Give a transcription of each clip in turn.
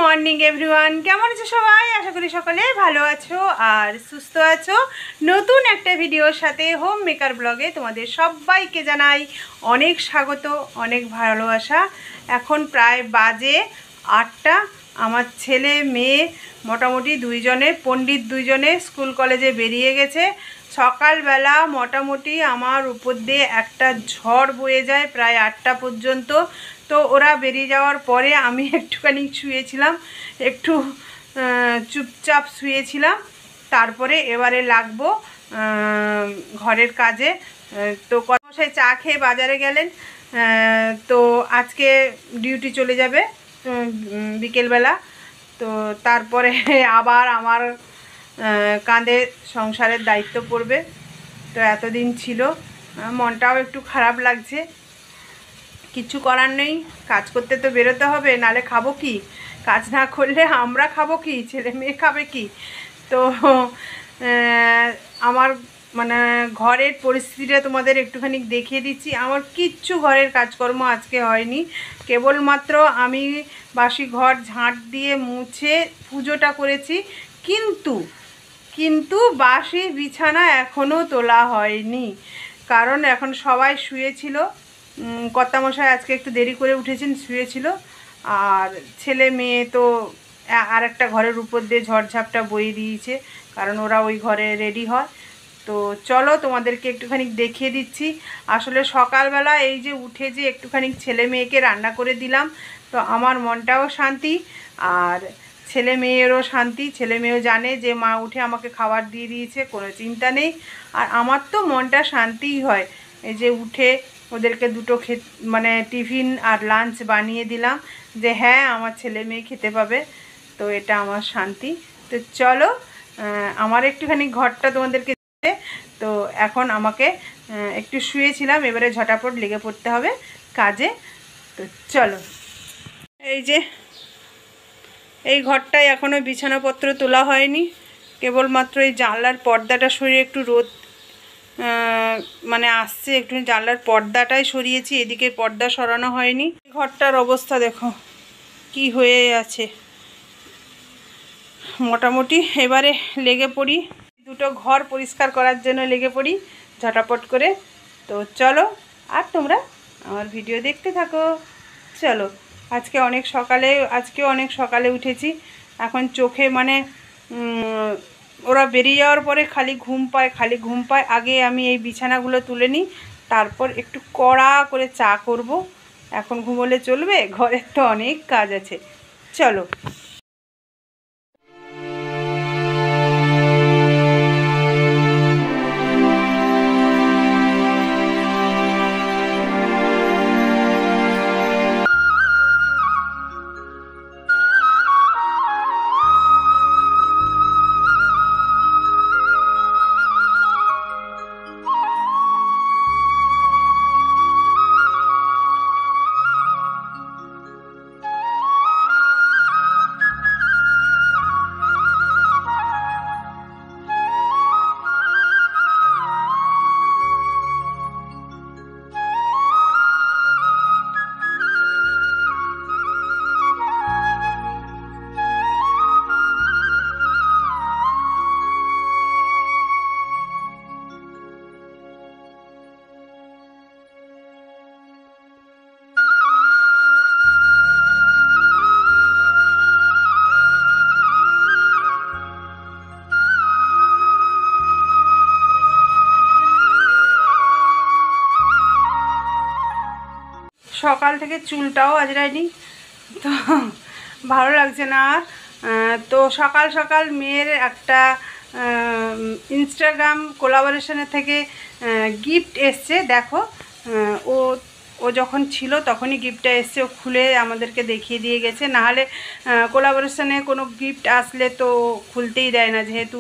Morning everyone, কেমন আছো সবাই? আশা করি সকলে ভালো আছো আর সুস্থ আছো। নতুন একটা ভিডিওর সাথে হোম মেকার ব্লগে তোমাদের সবাইকে জানাই অনেক স্বাগত, অনেক ভালোবাসা। এখন প্রায় বাজে 8টা। আমার ছেলে মেয়ে মোটামুটি পণ্ডিত দুইজনে স্কুল কলেজে বেরিয়ে গেছে। সকালবেলা মোটামুটি আমার উপর দিয়ে একটা ঝড় বয়ে যায় প্রায় 8টা পর্যন্ত। তো ওরা বেরিয়ে যাওয়ার পরে আমি একটুখানি শুয়েছিলাম, একটু চুপচাপ শুয়েছিলাম। তারপরে এবারে লাগবো ঘরের কাজে। তো কর্মশাই চা খেয়ে বাজারে গেলেন, তো আজকে ডিউটি চলে যাবে বিকেলবেলা। তো তারপরে আবার আমার কাঁধে সংসারের দায়িত্ব পড়বে। তো এতদিন ছিল, মনটাও একটু খারাপ লাগছে। কিছু করার নেই, কাজ করতে তো বেরোতে হবে, নালে খাবো কি? কাজ না করলে আমরা খাবো কি? ছেলে মেয়ে খাবে কি? তো আমার মানে ঘরের পরিস্থিতিটা তোমাদের একটুখানি দেখিয়ে দিচ্ছি। আমার কিচ্ছু ঘরের কাজকর্ম আজকে হয়নি, কেবলমাত্র আমি বাসি ঘর ঝাঁট দিয়ে মুছে পুজোটা করেছি। কিন্তু বাসি বিছানা এখনও তোলা হয়নি, কারণ এখন সবাই শুয়েছিল। কর্তামশাই আজকে একটু দেরি করে উঠেছেন, শুয়েছিল। আর ছেলে মেয়ে তো আর একটা ঘরের উপর দিয়ে ঝড়ঝাপটা বয়ে দিয়েছে, কারণ ওরা ওই ঘরে রেডি হয়। তো চলো তোমাদেরকে একটুখানি দেখিয়ে দিচ্ছি। আসলে সকালবেলা এই যে উঠে যে একটুখানি ছেলে মেয়েকে রান্না করে দিলাম, তো আমার মনটাও শান্তি আর ছেলে মেয়েরও শান্তি। ছেলে মেয়েও জানে যে মা উঠে আমাকে খাবার দিয়ে দিয়েছে, কোনো চিন্তা নেই। আর আমার তো মনটা শান্তিই হয় এই যে উঠে ওদেরকে দুটো মানে টিফিন আর লাঞ্চ বানিয়ে দিলাম, যে হ্যাঁ আমার ছেলে মেয়ে খেতে পাবে। তো এটা আমার শান্তি। তো চলো আমার একটুখানি ঘরটা তোমাদেরকে। তো এখন আমাকে একটু শুয়েছিলাম, এবারে ঝটাপট লেগে পড়তে হবে কাজে। তো চলো, এই যে এই ঘরটায় এখনও বিছানাপত্র তোলা হয়নি, কেবলমাত্র এই জানলার পর্দাটা সরিয়ে একটু রোদ মানে আসছে, একটু জানলার পর্দাটাই সরিয়েছি, এদিকে পর্দা সরানো হয়নি। ঘরটার অবস্থা দেখো কি হয়ে আছে। মোটামুটি এবারে লেগে পড়ি, দুটো ঘর পরিষ্কার করার জন্য লেগে পড়ি ঝটাপট করে। তো চলো, আর তোমরা আমার ভিডিও দেখতে থাকো। চলো, আজকেও অনেক সকালে উঠেছি। এখন চোখে মানে ওরা বেরিয়ে যাওয়ার পরে খালি ঘুম পায়। আগে আমি এই বিছানাগুলো তুলে নিই, তারপর একটু কড়া করে চা করব। এখন ঘুমোলে চলবে? ঘরের তো অনেক কাজ আছে। চলো, সকাল থেকে চুলটাও আজরাইনি, তো ভালো লাগছে না। তো সকাল সকাল মেয়ের একটা ইনস্টাগ্রাম কোলাবোরেশনের থেকে গিফট এসছে। দেখো, ও ও যখন ছিল তখনই গিফটটা এসছে, ও খুলে আমাদেরকে দেখিয়ে দিয়ে গেছে। নাহলে কোলাবোরেশনে কোনো গিফট আসলে তো খুলতেই দেয় না, যেহেতু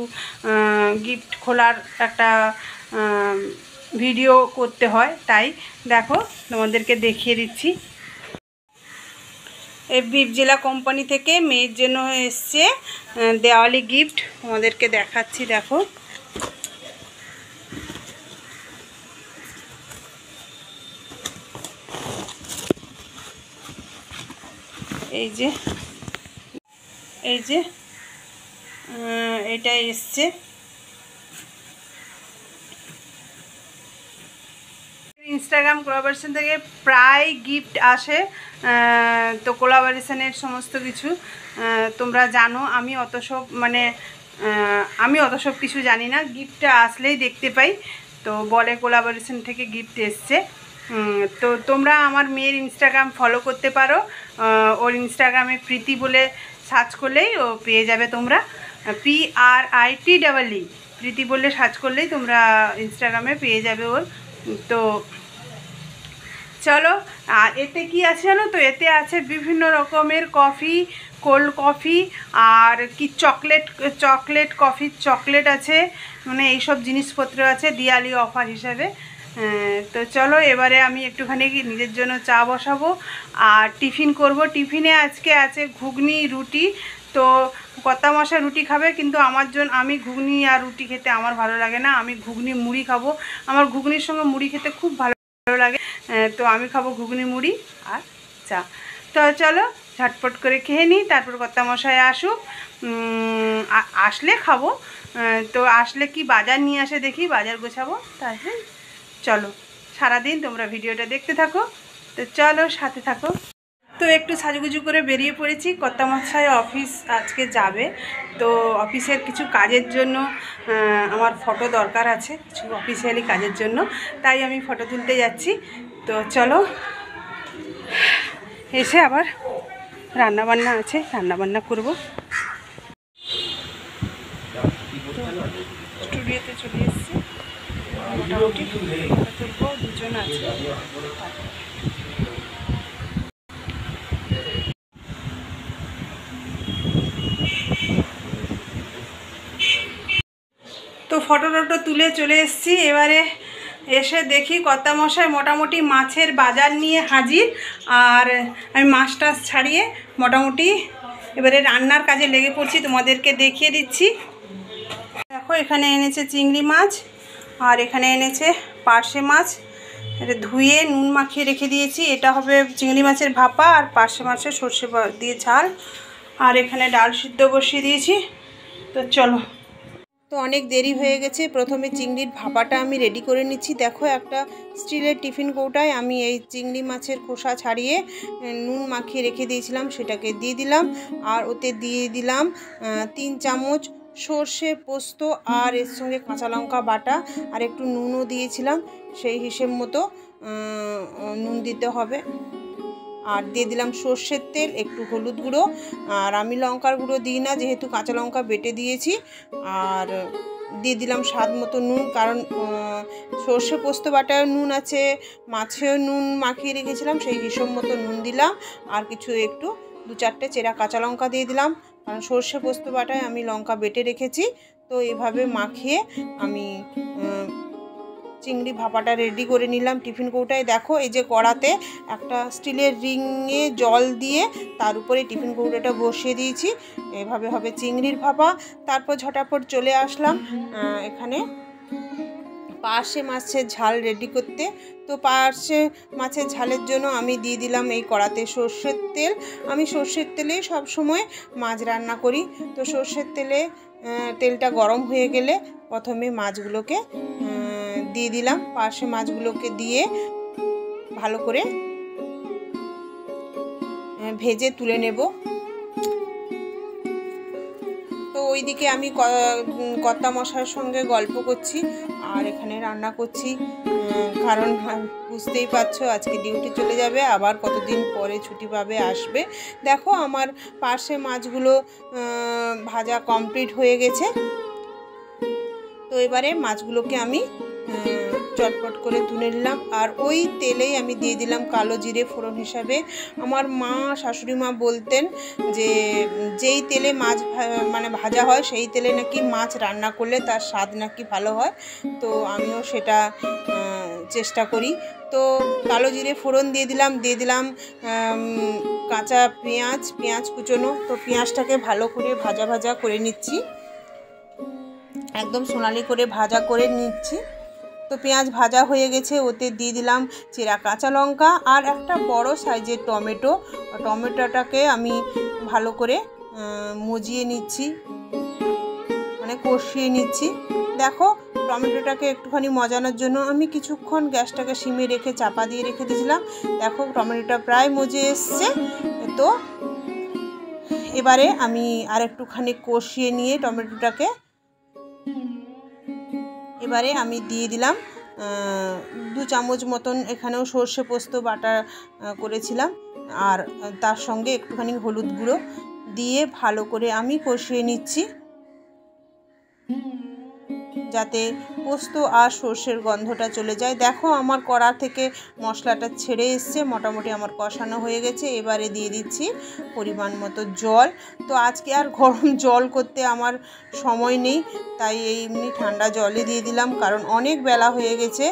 গিফট খোলার একটা ভিডিও করতে হয়। তাই দেখো তোমাদেরকে দেখিয়ে দিচ্ছি। এই বিপ জেলা কোম্পানি থেকে মেয়ের জন্য এসছে দেওয়ালি গিফট, তোমাদেরকে দেখাচ্ছি। দেখো, এই যে এই যে এটা এসছে। ইনস্টাগ্রাম কোলাবোরেশন থেকে প্রায় গিফট আসে, তো কোলাবোরেশনের সমস্ত কিছু তোমরা জানো। আমি অত সব কিছু জানি না, গিফটটা আসলেই দেখতে পাই, তো বলে কোলাবোরেশন থেকে গিফট এসছে। তো তোমরা আমার মেয়ের ইনস্টাগ্রাম ফলো করতে পারো, ওর ইনস্টাগ্রামে প্রীতি বলে সার্চ করলেই ও পেয়ে যাবে তোমরা, PRITEE প্রীতি বলে সার্চ করলেই তোমরা ইনস্টাগ্রামে পেয়ে যাবে ওর। তো চলো, আর এতে কি আছে জানো তো, এতে আছে বিভিন্ন রকমের কফি, কোল্ড কফি, আর কি চকলেট কফি চকলেট আছে, মানে এইসব জিনিসপত্র আছে দিওয়ালি অফার হিসাবে। তো চলো এবারে আমি একটুখানি নিজের জন্য চা বসাবো আর টিফিন করব। টিফিনে আজকে আছে ঘুগনি রুটি। তো কর্তামশাই রুটি খাবে, কিন্তু আমি ঘুগনি আর রুটি খেতে আমার ভালো লাগে না, আমি ঘুগনি মুড়ি খাবো। আমার ঘুগনির সঙ্গে মুড়ি খেতে খুব ভালো লাগে, তো আমি খাবো ঘুগনি মুড়ি আর চা। তো চলো ঝটপট করে খেয়ে নিই, তারপর কর্তামশাই আসুক, আসলে খাবো। তো আসলে কি বাজার নিয়ে আসে দেখি, বাজার গোছাবো। তাহলে চলো সারাদিন তোমরা ভিডিওটা দেখতে থাকো, তো চলো সাথে থাকো। তো একটু সাজুগুজু করে বেরিয়ে পড়েছি, কর্তামশাই অফিস আজকে যাবে, তো অফিসের কিছু কাজের জন্য আমার ফটো দরকার আছে, কিছু অফিসিয়ালি কাজের জন্য, তাই আমি ফটো তুলতে যাচ্ছি। তো চলো, এসে আবার রান্নাবান্না আছে, রান্নাবান্না করব। স্টুডিওতে চলে এসেছি, মোটামুটি তুলবো, দুজন আছে। তো ফটো তুলে চলে এসেছি। এবারে এসে দেখি কর্তামশাই মোটামুটি মাছের বাজার নিয়ে হাজির, আর আমি মাছটা ছাড়িয়ে মোটামুটি এবারে রান্নার কাজে লেগে পড়ছি, তোমাদেরকে দেখিয়ে দিচ্ছি। দেখো এখানে এনেছে চিংড়ি মাছ, আর এখানে এনেছে পার্শে মাছ, এটা ধুয়ে নুন মাখিয়ে রেখে দিয়েছি। এটা হবে চিংড়ি মাছের ভাপা আর পার্শে মাছের সর্ষে দিয়ে ঝাল, আর এখানে ডাল সিদ্ধ বসিয়ে দিয়েছি। তো চলো, তো অনেক দেরি হয়ে গেছে, প্রথমে চিংড়ির ভাপাটা আমি রেডি করে নিচ্ছি। দেখো একটা স্টিলের টিফিন কৌটায় আমি এই চিংড়ি মাছের খোসা ছাড়িয়ে নুন মাখিয়ে রেখে দিয়েছিলাম, সেটাকে দিয়ে দিলাম, আর ওতে দিয়ে দিলাম 3 চামচ সর্ষে পোস্ত, আর এর সঙ্গে কাঁচা লঙ্কা বাটা, আর একটু নুনও দিয়েছিলাম, সেই হিসেব মতো নুন দিতে হবে। আর দিয়ে দিলাম সর্ষের তেল, একটু হলুদ গুঁড়ো, আর আমি লঙ্কার গুঁড়ো দিই না যেহেতু কাঁচা লঙ্কা বেটে দিয়েছি। আর দিয়ে দিলাম স্বাদ মতো নুন, কারণ সর্ষে পোস্ত বাটায় নুন আছে, মাছেও নুন মাখিয়ে রেখেছিলাম, সেই হিসেব মতো নুন দিলাম। আর কিছু একটু 2-4টে চেরা কাঁচা লঙ্কা দিয়ে দিলাম, কারণ সর্ষে পোস্ত বাটায় আমি লঙ্কা বেটে রেখেছি। তো এভাবে মাখিয়ে আমি চিংড়ি ভাপাটা রেডি করে নিলাম টিফিন কৌটায়। দেখো এই যে কড়াতে একটা স্টিলের রিংয়ে জল দিয়ে তার উপরে টিফিন কৌটাটা বসিয়ে দিয়েছি, এভাবে হবে চিংড়ির ভাপা। তারপর ঝটাপট চলে আসলাম এখানে পার্শে মাছের ঝাল রেডি করতে। তো পার্শে মাছের ঝালের জন্য আমি দিয়ে দিলাম এই কড়াতে সর্ষের তেল। আমি সর্ষের তেলেই সবসময় মাছ রান্না করি। তো সর্ষের তেলটা গরম হয়ে গেলে প্রথমে মাছগুলোকে দিয়ে দিলাম, পার্শে মাছগুলোকে দিয়ে ভালো করে ভেজে তুলে নেব। তো ওইদিকে আমি কর্তামশাইয়ের সঙ্গে গল্প করছি আর এখানে রান্না করছি, কারণ বুঝতেই পারছো আজকে ডিউটি চলে যাবে, আবার কতদিন পরে ছুটি পাবে, আসবে। দেখো আমার পার্শে মাছগুলো ভাজা কমপ্লিট হয়ে গেছে। তো এবারে মাছগুলোকে আমি চটপট করে তুলে নিলাম, আর ওই তেলেই আমি দিয়ে দিলাম কালো জিরে ফোড়ন হিসাবে। আমার মা শাশুড়ি মা বলতেন যে যেই তেলে মাছ ভাজা হয় সেই তেলে নাকি মাছ রান্না করলে তার স্বাদ নাকি ভালো হয়। তো আমিও সেটা চেষ্টা করি। তো কালো জিরে ফোড়ন দিয়ে দিলাম কাঁচা পেঁয়াজ কুচোনো। তো পেঁয়াজটাকে ভালো করে ভাজা করে নিচ্ছি, একদম সোনালি করে ভাজা করে নিচ্ছি। তো পেঁয়াজ ভাজা হয়ে গেছে, ওতে দিয়ে দিলাম চেরা কাঁচা লঙ্কা আর একটা বড় সাইজের টমেটোটাকে আমি ভালো করে মজিয়ে নিচ্ছি, মানে কষিয়ে নিচ্ছি। দেখো টমেটোটাকে একটুখানি মজানোর জন্য আমি কিছুক্ষণ গ্যাসটাকে সিমে রেখে চাপা দিয়ে রেখে দিয়েছিলাম। দেখো টমেটোটা প্রায় মজে এসছে। তো এবারে আমি আর একটুখানি কষিয়ে নিয়ে টমেটোটাকে এবারে আমি দিয়ে দিলাম 2 চামচ মতন, এখানেও সর্ষে পোস্ত বাটা করেছিলাম, আর তার সঙ্গে একটুখানি হলুদ গুঁড়ো দিয়ে ভালো করে আমি কষিয়ে নিচ্ছি, যাতে পোস্ত আর সর্ষের গন্ধটা চলে যায়। দেখো আমার কড়া থেকে মশলাটা ছেড়ে এসছে, মোটামুটি আমার কষানো হয়ে গেছে। এবারে দিয়ে দিচ্ছি পরিমাণ মতো জল। তো আজকে আর গরম জল করতে আমার সময় নেই, তাই এমনি ঠান্ডা জলই দিয়ে দিলাম, কারণ অনেক বেলা হয়ে গেছে।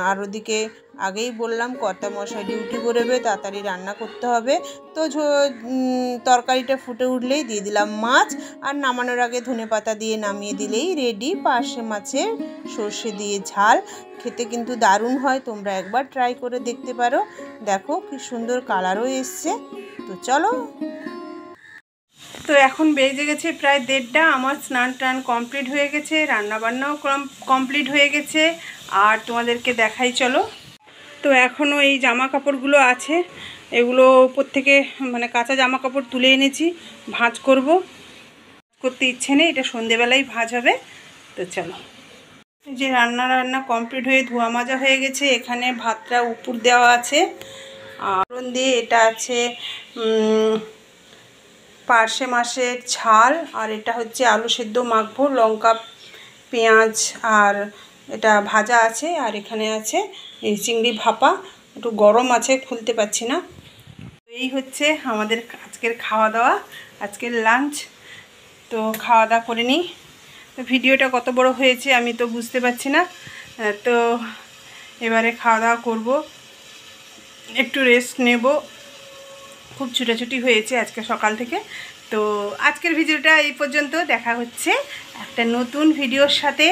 আর ওদিকে আগেই বললাম কর্তামশাই ডিউটি বেরোবে, তাড়াতাড়ি রান্না করতে হবে। তো তরকারিটা ফুটে উঠলেই দিয়ে দিলাম মাছ, আর নামানোর আগে ধনেপাতা দিয়ে নামিয়ে দিলেই রেডি পার্শে মাছের সর্ষে দিয়ে ঝাল। খেতে কিন্তু দারুণ হয়, তোমরা একবার ট্রাই করে দেখতে পারো। দেখো কি সুন্দর কালারও এসছে। তো চলো, তো এখন বেজে গেছে প্রায় 1:30। আমার স্নান টান কমপ্লিট হয়ে গেছে, রান্নাবান্নাও কমপ্লিট হয়ে গেছে। আর তোমাদেরকে দেখাই চলো। তো এখনও এই জামা কাপড়গুলো আছে, এগুলো উপর থেকে মানে কাঁচা জামা কাপড় তুলে এনেছি, ভাঁজ করতে ইচ্ছে নেই, এটা সন্ধেবেলায় ভাঁজ হবে। তো চলো, এই যে রান্না কমপ্লিট হয়ে ধোয়া মাজা হয়ে গেছে। এখানে ভাতটা উপর দেওয়া আছে, আর দিয়ে এটা আছে পার্শে মাছের ঝাল, আর এটা হচ্ছে আলু সেদ্ধ মাখবো, লঙ্কা পেঁয়াজ আর এটা ভাজা আছে। আর এখানে আছে এই চিংড়ি ভাপা, একটু গরম আছে, খুলতে পারছি না। এই হচ্ছে আমাদের আজকের খাওয়া দাওয়া, আজকের লাঞ্চ। তো খাওয়া দাওয়া করে নিই। তো ভিডিওটা কত বড় হয়েছে আমি তো বুঝতে পারছি না। তো এবারে খাওয়া দাওয়া করবো, একটু রেস্ট নেব। খুব ছুটাছুটি হয়েছে আজকে সকাল থেকে। তো আজকের ভিডিওটা এই পর্যন্ত, দেখা হচ্ছে একটা নতুন ভিডিওর সাথে।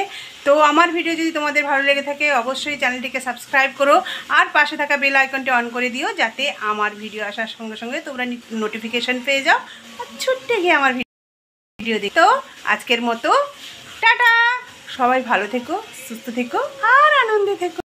তো আমার ভিডিও যদি তোমাদের ভালো লেগে থাকে অবশ্যই চ্যানেলটিকে সাবস্ক্রাইব করো, আর পাশে থাকা বেল আইকনটি অন করে দিও, যাতে আমার ভিডিও আসার সঙ্গে সঙ্গে তোমরা নোটিফিকেশন পেয়ে যাও আর ছুটে গিয়ে আমার ভিডিও দেখো। তো আজকের মতো টাটা, সবাই ভালো থেকো, সুস্থ থেকো আর আনন্দে থেকো।